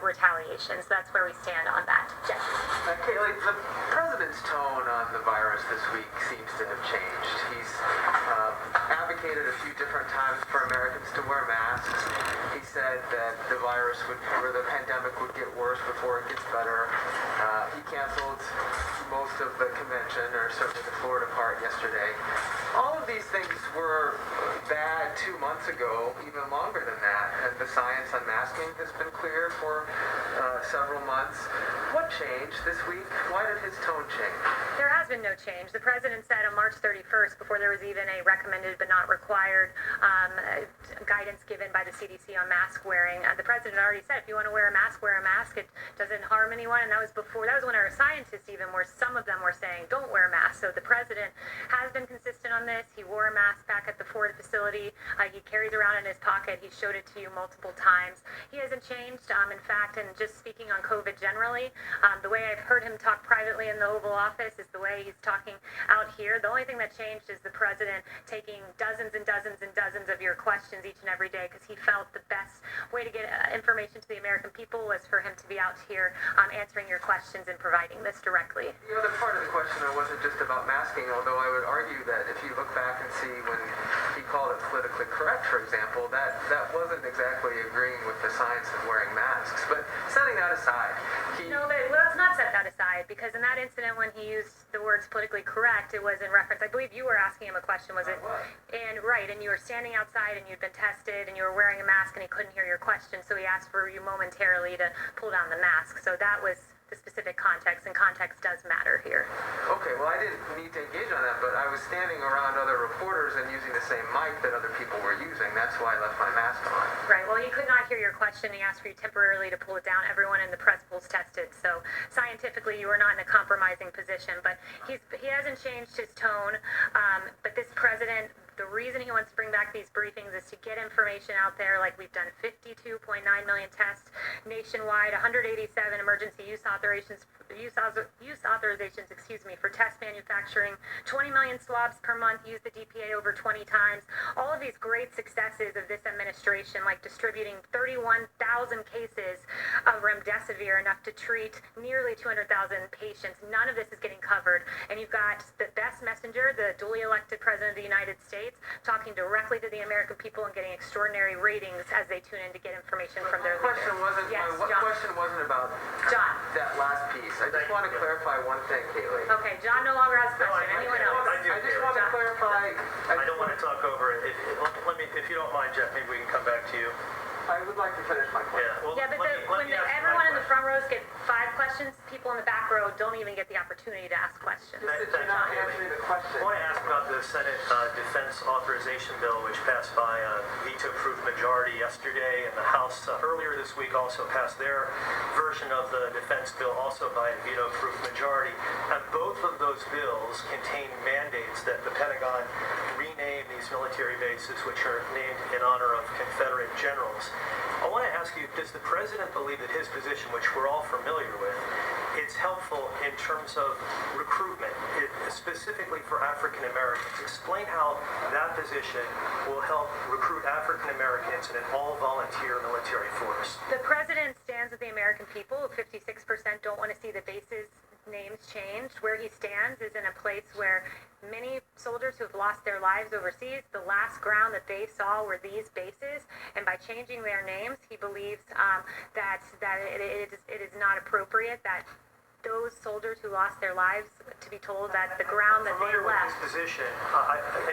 retaliation. So that's where we stand on that. Jeff. Kayleigh, the president's tone on the virus this week seems to have changed. He's advocated a few different times for Americans to wear masks. He said that the pandemic would get worse before it gets better. He canceled most of the convention, or certainly the Florida part, yesterday. All of these things were bad 2 months ago, even longer than that, and the science on masking has been clear for several months. What changed this week? Why did his tone change? There has been no change. The president said on March 31st, before there was even a recommended but not required guidance given by the CDC on mask wearing, the president already said, if you want to wear a mask, wear a mask. It doesn't harm anyone. And that was when our scientists some of them were saying, don't wear masks. So the president has been consistent on this. He wore a mask back at the Ford facility. He carries around in his pocket. He showed it to you multiple times. He hasn't changed. In fact, and just speaking on COVID generally, the way I've heard him talk privately in the Oval Office is the way he's talking out here. The only thing that changed is the president taking dozens and dozens and dozens of your questions each and every day, because he felt the best way to get information to the American people was for him to be out here answering your questions and providing this directly. The other part of the question wasn't just about masking, although I would argue that if you look back and see when he called it politically correct, for example, that wasn't exactly agreeing with the science of wearing masks. But setting that aside, let's not set that aside, because in that incident when he used the words politically correct, it was in reference, I believe you were asking him a question, was it? And you were standing outside and you'd been tested and you were wearing a mask and he couldn't hear your question, so he asked for you momentarily to pull down the mask. So that was the specific context, and context does matter here. Okay, well, I didn't need to engage on that, but I was standing around other reporters and using the same mic that other people were using. That's why I left my mask on. Right, well, he could not hear your question. He asked for you temporarily to pull it down. Everyone in the press pool's tested, so scientifically you are not in a compromising position, but he hasn't changed his tone. But this president, the reason he wants to bring back these briefings is to get information out there. Like, we've done 52.9 million tests nationwide, 187 emergency use authorizations for test manufacturing, 20 million swabs per month, use the DPA over 20 times. All of these great successes of this administration, like distributing 31,000 cases of remdesivir, enough to treat nearly 200,000 patients. None of this is getting covered. And you've got the best messenger, the duly elected president of the United States, talking directly to the American people and getting extraordinary ratings as they tune in to get information from their leader. My question wasn't about that last piece. I just want to clarify one thing, Kayleigh. Okay, John no longer has a question. Anyone else? I just want to clarify. I don't want to talk over it. If you don't mind, Jeff, maybe we can come back to you. I would like to finish my question. Everyone in the front rows get 5 questions, people in the back row don't even get the opportunity to ask questions. You're not answering the question. I want to ask about the Senate Defense Authorization Bill, which passed by a veto-proof majority yesterday, and the House earlier this week also passed their version of the defense bill, also by a veto-proof majority. And both of those bills contain mandates that the Pentagon rename these military bases, which are named in honor of Confederate generals. I want to ask you, does the president believe that his position, which we're all familiar with, is helpful in terms of recruitment, specifically for African Americans? Explain how that position will help recruit African Americans in an all-volunteer military force. The president stands with the American people. 56% don't want to see the bases names changed. Where he stands is in a place where many soldiers who have lost their lives overseas, the last ground that they saw were these bases, and by changing their names, he believes that it is not appropriate that those soldiers who lost their lives to be told that the ground that they left. With this position, and